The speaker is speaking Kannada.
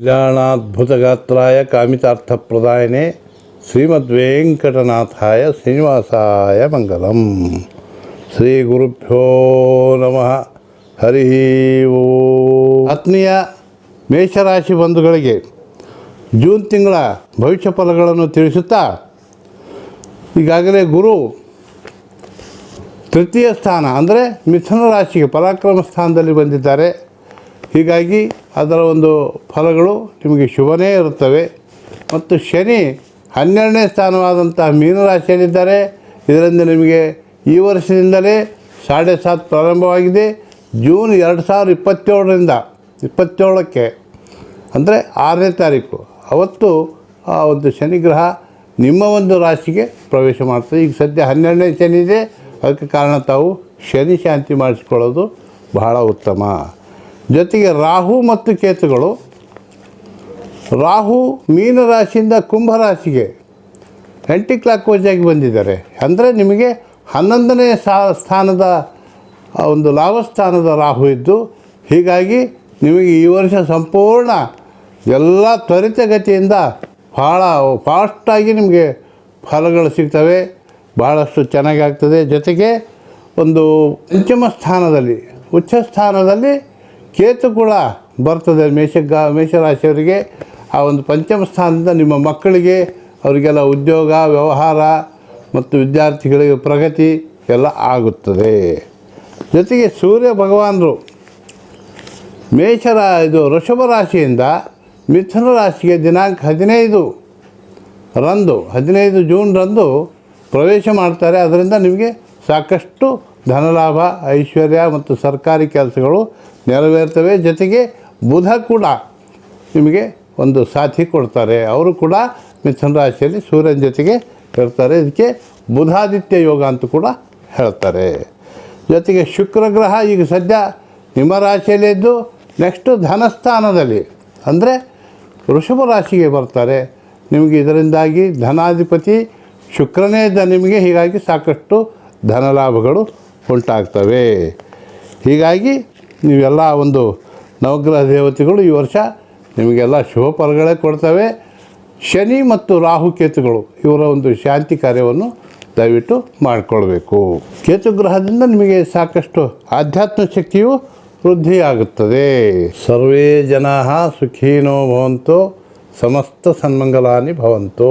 ಕಲ್ಯಾಣಾದ್ಭುತಗಾತ್ರಾಯ ಕಾಮಿತಾರ್ಥಪ್ರದಾಯನೆ ಶ್ರೀಮದ್ವೆಂಕಟನಾಥಾಯ ಶ್ರೀನಿವಾಸಾಯ ಮಂಗಲಂ. ಶ್ರೀ ಗುರುಭ್ಯೋ ನಮಃ. ಹರಿ ಓಂ. ಆತ್ಮೀಯ ಮೇಷರಾಶಿ ಬಂಧುಗಳಿಗೆ ಜೂನ್ ತಿಂಗಳ ಭವಿಷ್ಯ ಫಲಗಳನ್ನು ತಿಳಿಸುತ್ತಾ, ಈಗಾಗಲೇ ಗುರು ತೃತೀಯ ಸ್ಥಾನ ಅಂದರೆ ಮಿಥುನ ರಾಶಿಗೆ ಪರಾಕ್ರಮ ಸ್ಥಾನದಲ್ಲಿ ಬಂದಿದ್ದಾರೆ. ಹೀಗಾಗಿ ಅದರ ಒಂದು ಫಲಗಳು ನಿಮಗೆ ಶುಭನೇ ಇರುತ್ತವೆ. ಮತ್ತು ಶನಿ 12ನೇ ಸ್ಥಾನವಾದಂತಹ ಮೀನರಾಶಿಯಲ್ಲಿದ್ದಾರೆ. ಇದರಿಂದ ನಿಮಗೆ ಈ ವರ್ಷದಿಂದಲೇ 7.5 ಪ್ರಾರಂಭವಾಗಿದೆ. ಜೂನ್ 2027ರಿಂದ 27ಕ್ಕೆ ಅಂದರೆ 6ನೇ ತಾರೀಕು ಅವತ್ತು ಆ ಒಂದು ಶನಿಗ್ರಹ ನಿಮ್ಮ ಒಂದು ರಾಶಿಗೆ ಪ್ರವೇಶ ಮಾಡ್ತದೆ. ಈಗ ಸದ್ಯ 12ನೇ ಶನಿ ಇದೆ. ಅದಕ್ಕೆ ಕಾರಣ ತಾವು ಶನಿ ಶಾಂತಿ ಮಾಡಿಸ್ಕೊಳ್ಳೋದು ಬಹಳ ಉತ್ತಮ. ಜೊತೆಗೆ ರಾಹು ಮತ್ತು ಕೇತುಗಳು, ರಾಹು ಮೀನರಾಶಿಯಿಂದ ಕುಂಭರಾಶಿಗೆ ಆ್ಯಂಟಿ ಕ್ಲಾಕ್ ವೈಸಾಗಿ ಬಂದಿದ್ದಾರೆ. ಅಂದರೆ ನಿಮಗೆ 11ನೇ ಸ್ಥಾನದ ಒಂದು ಲಾಭಸ್ಥಾನದ ರಾಹು ಇದ್ದು, ಹೀಗಾಗಿ ನಿಮಗೆ ಈ ವರ್ಷ ಸಂಪೂರ್ಣ ಎಲ್ಲ ತ್ವರಿತಗತಿಯಿಂದ ಭಾಳ ಫಾಸ್ಟಾಗಿ ನಿಮಗೆ ಫಲಗಳು ಸಿಗ್ತವೆ. ಭಾಳಷ್ಟು ಚೆನ್ನಾಗಿ ಆಗ್ತದೆ. ಜೊತೆಗೆ ಒಂದು ಪಂಚಮ ಸ್ಥಾನದಲ್ಲಿ ಉಚ್ಚ ಸ್ಥಾನದಲ್ಲಿ ಕೇತು ಕೂಡ ಬರ್ತದೆ ಮೇಷರಾಶಿಯವರಿಗೆ. ಆ ಒಂದು ಪಂಚಮ ಸ್ಥಾನದಿಂದ ನಿಮ್ಮ ಮಕ್ಕಳಿಗೆ, ಅವರಿಗೆಲ್ಲ ಉದ್ಯೋಗ, ವ್ಯವಹಾರ ಮತ್ತು ವಿದ್ಯಾರ್ಥಿಗಳಿಗೆ ಪ್ರಗತಿ ಎಲ್ಲ ಆಗುತ್ತದೆ. ಜೊತೆಗೆ ಸೂರ್ಯ ಭಗವಾನರು ವೃಷಭ ರಾಶಿಯಿಂದ ಮಿಥುನ ರಾಶಿಗೆ ದಿನಾಂಕ 15 ಜೂನ್ ರಂದು ಪ್ರವೇಶ ಮಾಡ್ತಾರೆ. ಅದರಿಂದ ನಿಮಗೆ ಸಾಕಷ್ಟು ಧನಲಾಭ, ಐಶ್ವರ್ಯ ಮತ್ತು ಸರ್ಕಾರಿ ಕೆಲಸಗಳು ನೆರವೇರ್ತವೆ. ಜೊತೆಗೆ ಬುಧ ಕೂಡ ನಿಮಗೆ ಒಂದು ಸಾಥಿ ಕೊಡ್ತಾರೆ. ಅವರು ಕೂಡ ಮಿಥುನ ರಾಶಿಯಲ್ಲಿ ಸೂರ್ಯನ ಜೊತೆಗೆ ಇರ್ತಾರೆ. ಇದಕ್ಕೆ ಬುಧಾದಿತ್ಯ ಯೋಗ ಅಂತ ಕೂಡ ಹೇಳ್ತಾರೆ. ಜೊತೆಗೆ ಶುಕ್ರ ಗ್ರಹ ಈಗ ಸದ್ಯ ನಿಮ್ಮ ರಾಶಿಯಲ್ಲಿದ್ದು ನೆಕ್ಸ್ಟು ಧನಸ್ಥಾನದಲ್ಲಿ ಅಂದರೆ ವೃಷಭ ರಾಶಿಗೆ ಬರ್ತಾರೆ. ನಿಮಗೆ ಇದರಿಂದಾಗಿ ಧನಾಧಿಪತಿ ಶುಕ್ರನೇ ಇದ್ದ ನಿಮಗೆ, ಹೀಗಾಗಿ ಸಾಕಷ್ಟು ಧನಲಾಭಗಳು ಉಂಟಾಗ್ತವೆ. ಹೀಗಾಗಿ ನೀವೆಲ್ಲ ಒಂದು ನವಗ್ರಹ ದೇವತೆಗಳು ಈ ವರ್ಷ ನಿಮಗೆಲ್ಲ ಶುಭ ಫಲಗಳೇ ಕೊಡ್ತವೆ. ಶನಿ ಮತ್ತು ರಾಹು ಕೇತುಗಳು ಇವರ ಒಂದು ಶಾಂತಿ ಕಾರ್ಯವನ್ನು ದಯವಿಟ್ಟು ಮಾಡಿಕೊಳ್ಬೇಕು. ಕೇತುಗ್ರಹದಿಂದ ನಿಮಗೆ ಸಾಕಷ್ಟು ಆಧ್ಯಾತ್ಮ ಶಕ್ತಿಯು ವೃದ್ಧಿಯಾಗುತ್ತದೆ. ಸರ್ವೇ ಜನಾಃ ಸುಖಿನೋ ಭವಂತು, ಸಮಸ್ತ ಸನ್ಮಂಗಲಾನಿ ಭವಂತು.